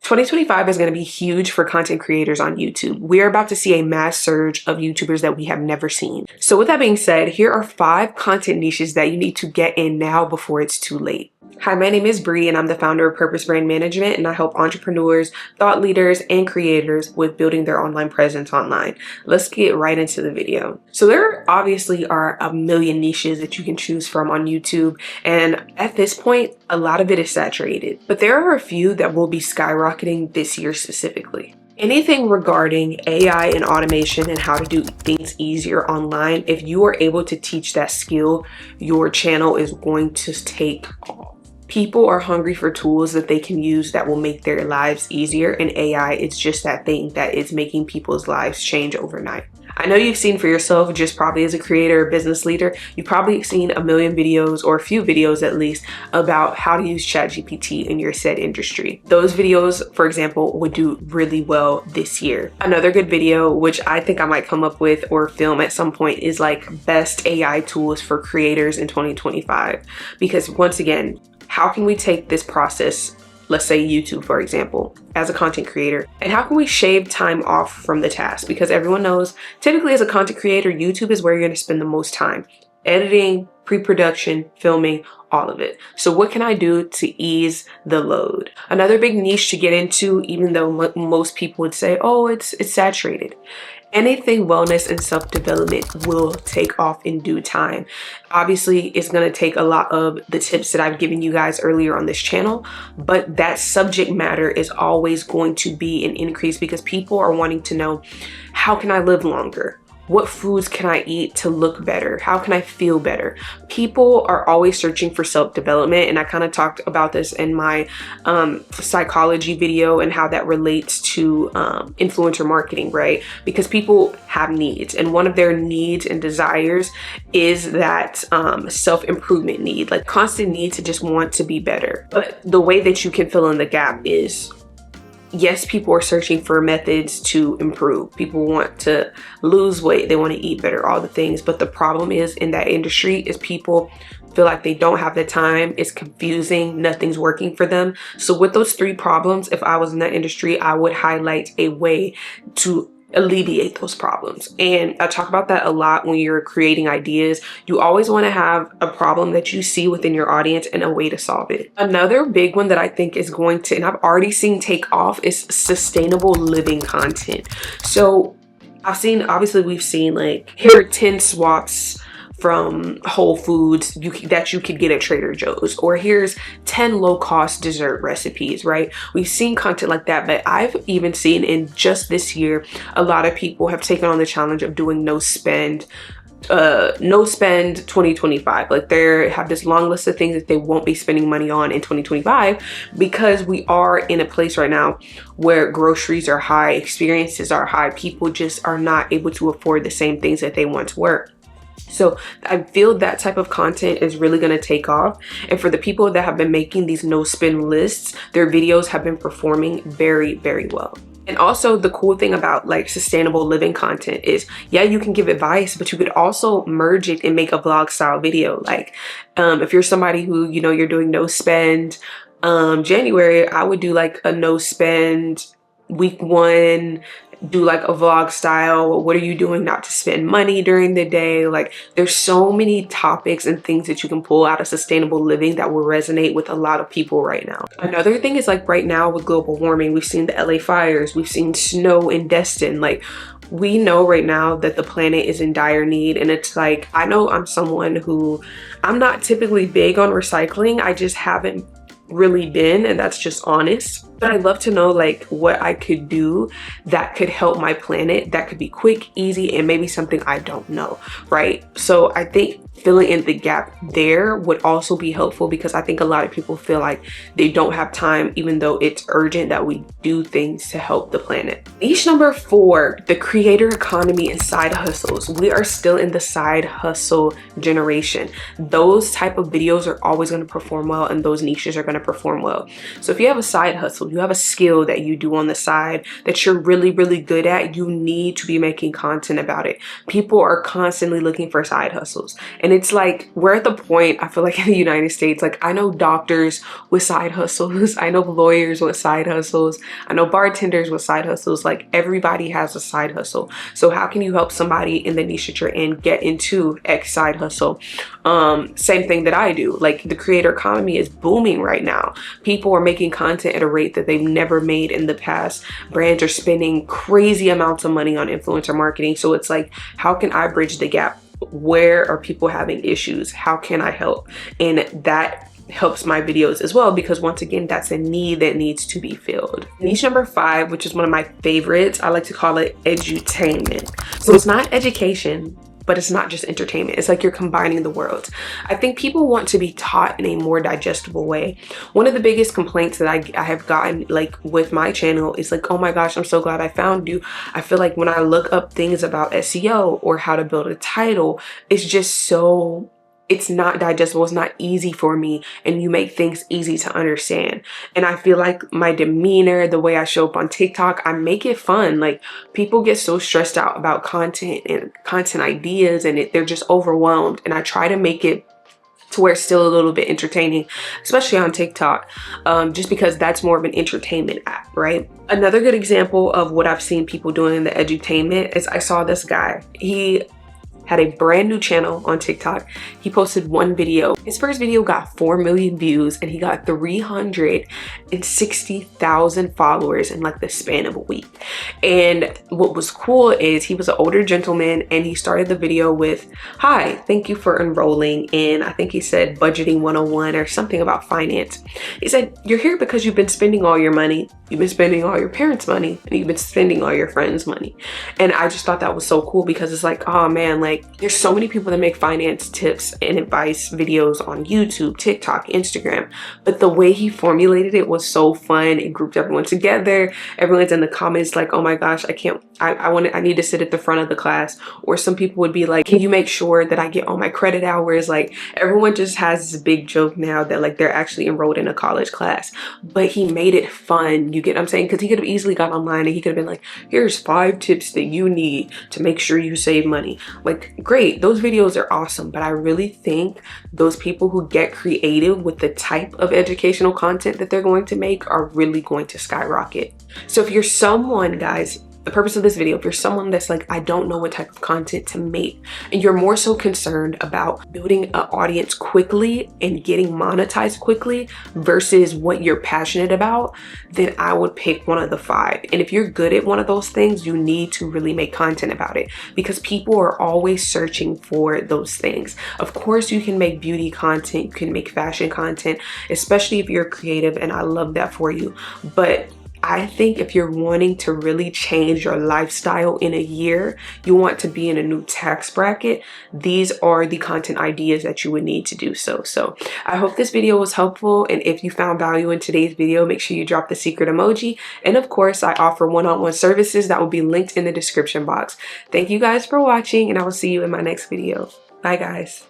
2025 is going to be huge for content creators on YouTube. We're about to see a mass surge of YouTubers that we have never seen. So with that being said, here are 5 content niches that you need to get in now before it's too late. Hi, my name is Bree and I'm the founder of Purpose Brand Management, and I help entrepreneurs, thought leaders, and creators with building their online presence online. Let's get right into the video. So there obviously are a million niches that you can choose from on YouTube, and at this point, a lot of it is saturated. But there are a few that will be skyrocketing this year specifically. Anything regarding AI and automation and how to do things easier online, if you are able to teach that skill, your channel is going to take off. People are hungry for tools that they can use that will make their lives easier, and AI is just that thing that is making people's lives change overnight. I know you've seen for yourself, just probably as a creator or business leader, you've probably seen a million videos, or a few videos at least, about how to use ChatGPT in your said industry. Those videos, for example, would do really well this year. Another good video, which I think I might come up with or film at some point, is like best AI tools for creators in 2025. Because once again, how can we take this process, let's say YouTube, for example, as a content creator, and how can we shave time off from the task? Because everyone knows, typically as a content creator, YouTube is where you're going to spend the most time. Editing, pre-production, filming, all of it. So what can I do to ease the load? Another big niche to get into, even though most people would say, oh, it's saturated. Anything wellness and self-development will take off in due time. Obviously, it's going to take a lot of the tips that I've given you guys earlier on this channel, but that subject matter is always going to be an increase because people are wanting to know, how can I live longer? What foods can I eat to look better? How can I feel better? People are always searching for self-development, and I kind of talked about this in my psychology video and how that relates to influencer marketing, right? Because people have needs, and one of their needs and desires is that self-improvement need, like constant need to just want to be better. But the way that you can fill in the gap is, yes, people are searching for methods to improve. People want to lose weight. They want to eat better, all the things. But the problem is in that industry is people feel like they don't have the time. It's confusing. Nothing's working for them. So with those 3 problems, if I was in that industry, I would highlight a way to alleviate those problems. And I talk about that a lot when you're creating ideas. You always want to have a problem that you see within your audience and a way to solve it. Another big one that I think is going to, and I've already seen take off, is sustainable living content. So I've seen, obviously we've seen like, here are 10 swaps from Whole Foods that you could get at Trader Joe's, or here's 10 low-cost dessert recipes, right? We've seen content like that, but I've even seen in just this year, a lot of people have taken on the challenge of doing no spend 2025. Like they have this long list of things that they won't be spending money on in 2025 because we are in a place right now where groceries are high, experiences are high, people just are not able to afford the same things that they once were. So I feel that type of content is really going to take off. And for the people that have been making these no spend lists, their videos have been performing very, very well. And also the cool thing about like sustainable living content is, yeah, you can give advice, but you could also merge it and make a vlog style video. Like if you're somebody who, you know, you're doing no spend January, I would do like a no spend week 1, do like a vlog style. What are you doing not to spend money during the day? Like there's so many topics and things that you can pull out of sustainable living that will resonate with a lot of people right now. Another thing is like right now with global warming, we've seen the LA fires, we've seen snow in Destin. Like we know right now that the planet is in dire need, and it's like, I know I'm someone who, I'm not typically big on recycling. I just haven't really been, and that's just honest. But I'd love to know like what I could do that could help my planet, that could be quick, easy, and maybe something I don't know, right? So I think filling in the gap there would also be helpful, because I think a lot of people feel like they don't have time, even though it's urgent that we do things to help the planet. Niche number 4, the creator economy and side hustles. We are still in the side hustle generation. Those type of videos are always going to perform well, and those niches are going to perform well. So if you have a side hustle, hustle. You have a skill that you do on the side that you're really, really good at. You need to be making content about it. People are constantly looking for side hustles. And it's like, we're at the point, I feel like in the United States, like I know doctors with side hustles. I know lawyers with side hustles. I know bartenders with side hustles. Like everybody has a side hustle. So how can you help somebody in the niche that you're in get into X side hustle? Same thing that I do. Like the creator economy is booming right now. People are making content at a rate that they've never made in the past. Brands are spending crazy amounts of money on influencer marketing. So it's like, how can I bridge the gap? Where are people having issues? How can I help? And that helps my videos as well, because once again, that's a need that needs to be filled. Niche number 5, which is one of my favorites, I like to call it edutainment. So it's not education, but it's not just entertainment. It's like you're combining the worlds. I think people want to be taught in a more digestible way. One of the biggest complaints that I have gotten like with my channel is like, oh my gosh, I'm so glad I found you. I feel like when I look up things about SEO or how to build a title, it's just so, it's not digestible, it's not easy for me, and you make things easy to understand. And I feel like my demeanor, the way I show up on TikTok, I make it fun. Like people get so stressed out about content and content ideas, and they're just overwhelmed. And I try to make it to where it's still a little bit entertaining, especially on TikTok, just because that's more of an entertainment app, right? Another good example of what I've seen people doing in the edutainment is I saw this guy. He had a brand new channel on TikTok. He posted one video. His first video got 4 million views and he got 360,000 followers in like the span of a week. And what was cool is he was an older gentleman and he started the video with, "Hi, thank you for enrolling in," I think he said budgeting 101 or something about finance. He said, "You're here because you've been spending all your money. You've been spending all your parents' money, and you've been spending all your friends' money." And I just thought that was so cool, because it's like, oh man, like there's so many people that make finance tips and advice videos on YouTube, TikTok, Instagram, but the way he formulated it was so fun. It grouped everyone together. Everyone's in the comments like, oh my gosh, I need to sit at the front of the class. Or some people would be like, can you make sure that I get all my credit hours? Like everyone just has this big joke now that like they're actually enrolled in a college class, but he made it fun. You get what I'm saying? Because he could have easily got online and he could have been like, here's 5 tips that you need to make sure you save money. Like, great, those videos are awesome, but I really think those people who get creative with the type of educational content that they're going to make are really going to skyrocket. So if you're someone, guys, the purpose of this video, if you're someone that's like, I don't know what type of content to make, and you're more so concerned about building an audience quickly and getting monetized quickly versus what you're passionate about, then I would pick one of the 5. And if you're good at one of those things, you need to really make content about it, because people are always searching for those things. Of course, you can make beauty content, you can make fashion content, especially if you're creative, and I love that for you. But I think if you're wanting to really change your lifestyle in a year, you want to be in a new tax bracket, these are the content ideas that you would need to do so. So I hope this video was helpful. And if you found value in today's video, make sure you drop the secret emoji. And of course, I offer one-on-one services that will be linked in the description box. Thank you guys for watching, and I will see you in my next video. Bye guys.